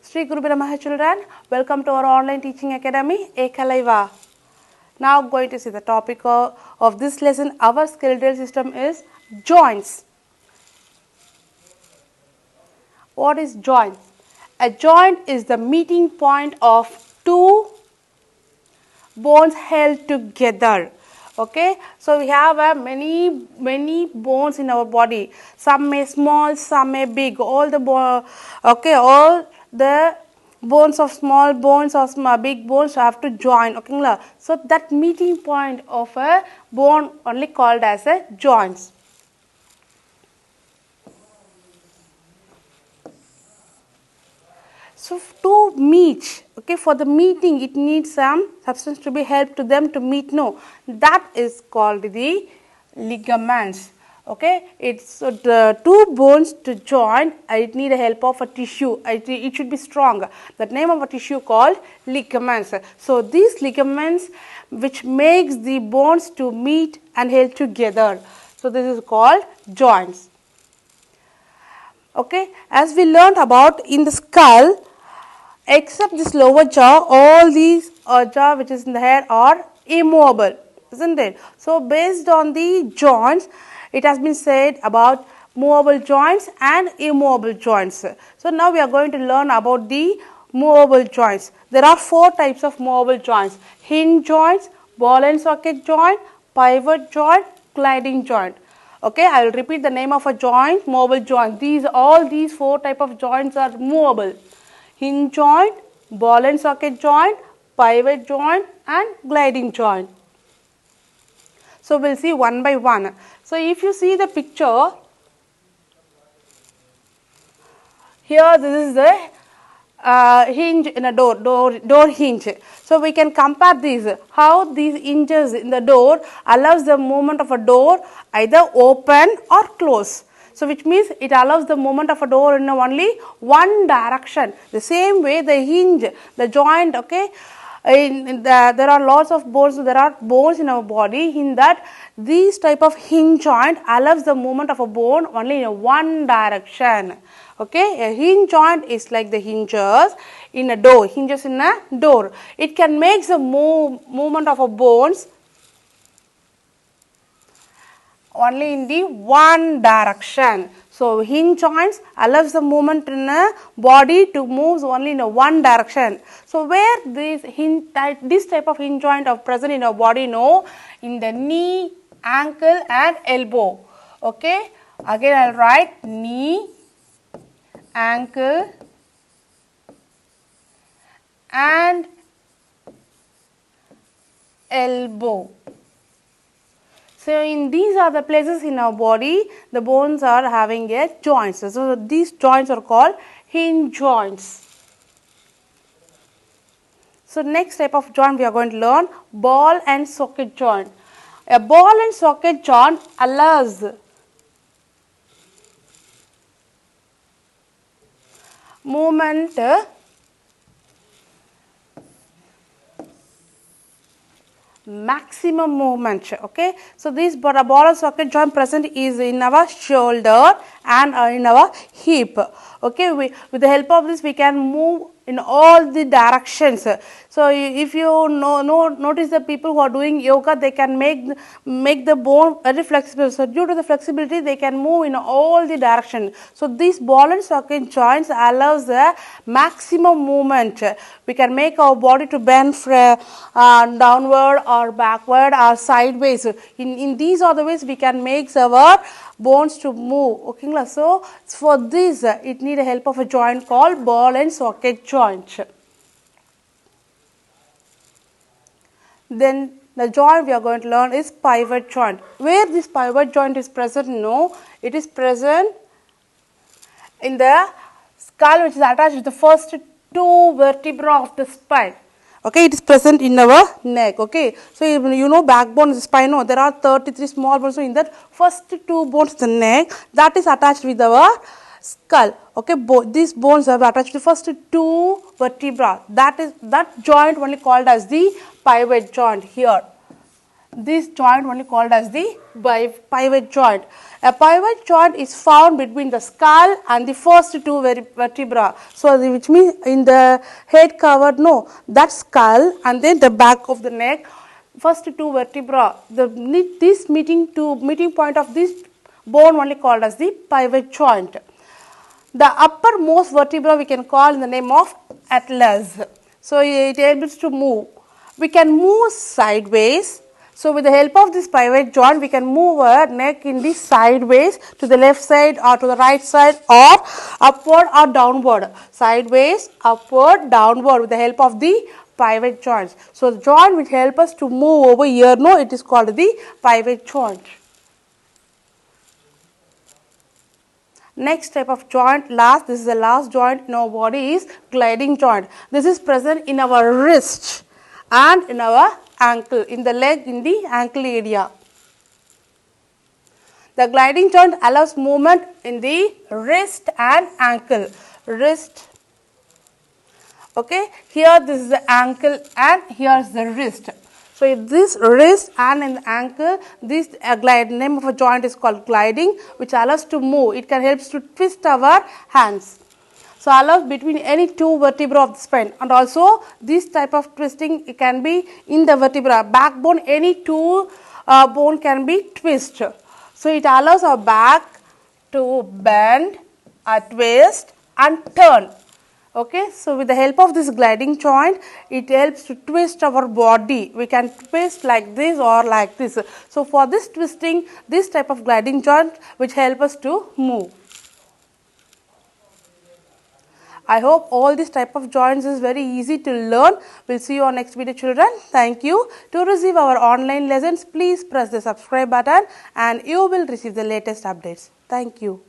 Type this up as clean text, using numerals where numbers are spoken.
Sri Guru Namaha children, welcome to our online teaching academy, Ekalaiva. Now going to see the topic of this lesson. Our skeletal system is joints. What is joint? A joint is the meeting point of two bones held together. Okay, so we have many bones in our body. Some may small, some may big. All the bones of small bones or big bones have to join. Okay, so that meeting point of a bone only called as a joints. So to meet, okay, for the meeting it needs some substance to be helped to them to meet. No, that is called the ligaments. Okay, it's the two bones to join. It need a help of a tissue. It should be strong. The name of a tissue called ligaments. So these ligaments which makes the bones to meet and held together. So this is called joints. Okay, as we learned about in the skull, except this lower jaw, all these jaw which is in the head are immovable, isn't it? So based on the joints, it has been said about movable joints and immovable joints. So now we are going to learn about the movable joints. There are four types of movable joints: hinge joints, ball and socket joint, pivot joint, gliding joint. Okay, I will repeat the name of a joint, movable joint. All these four type of joints are movable: hinge joint, ball and socket joint, pivot joint and gliding joint. So we will see one by one. So if you see the picture, here this is the hinge in a door hinge. So we can compare these, how these hinges in the door allows the movement of a door either open or close. So which means it allows the movement of a door in only one direction. The same way the hinge, the joint, okay, there are lots of bones. There are bones in our body. In that, this type of hinge joint allows the movement of a bone only in one direction. Okay, a hinge joint is like the hinges in a door. Hinges in a door. It can make the movement of a bones only in the one direction. So hinge joints allows the movement in a body to move only in a one direction. So where this type of hinge joint are present in our body? No, in the knee, ankle and elbow. Okay, again I will write knee, ankle and elbow. So in these are the places in our body the bones are having a joints. So these joints are called hinge joints. So next type of joint we are going to learn, ball and socket joint. A ball and socket joint allows movement maximum movement. Okay, so this ball and socket joint present is in our shoulder and in our hip. Okay, with the help of this we can move in all the directions. So if you notice the people who are doing yoga, they can make the bone very flexible. So due to the flexibility they can move in all the directions. So these ball and socket joints allows the maximum movement. We can make our body to bend downward or backward or sideways. In these are the ways we can make our bones to move. Okay, so for this it need a help of a joint called ball and socket joint. Then the joint we are going to learn is pivot joint. Where this pivot joint is present? No, it is present in the skull which is attached to the first two vertebrae of the spine. Okay, it is present in our neck. Okay, so you know backbone is spine. No, there are 33 small bones. So in that first two bones, the neck, that is attached with our skull. Okay, these bones are attached to first two vertebrae. That joint only called as the pivot joint here. this joint only called as the pivot joint. A pivot joint is found between the skull and the first two vertebra. So, which means in the head covered, no, that skull and then the back of the neck, first two vertebra, this meeting point of this bone only called as the pivot joint. The uppermost vertebra we can call in the name of atlas. So, it able to move. We can move sideways. So, with the help of this pivot joint, we can move our neck in the sideways to the left side or to the right side or upward or downward. Sideways, upward, downward with the help of the pivot joints. So, the joint which help us to move over here, no, it is called the pivot joint. Next type of joint, this is the last joint in our body is gliding joint. This is present in our wrist and in our ankle, in the leg, in the ankle area. The gliding joint allows movement in the wrist and ankle. Wrist, okay, here this is the ankle and here is the wrist. So, in this wrist and in the ankle, this name of a joint is called gliding, which allows to move. It can help to twist our hands. So, allows between any two vertebra of the spine, and also this type of twisting, it can be in the vertebra, backbone, any two bone can be twist. So, it allows our back to bend, twist and turn. Okay, so with the help of this gliding joint, it helps to twist our body. We can twist like this or like this. So, for this twisting, this type of gliding joint which help us to move. I hope all this type of joints is very easy to learn. We will see you on next video, children. Thank you. To receive our online lessons, please press the subscribe button and you will receive the latest updates. Thank you.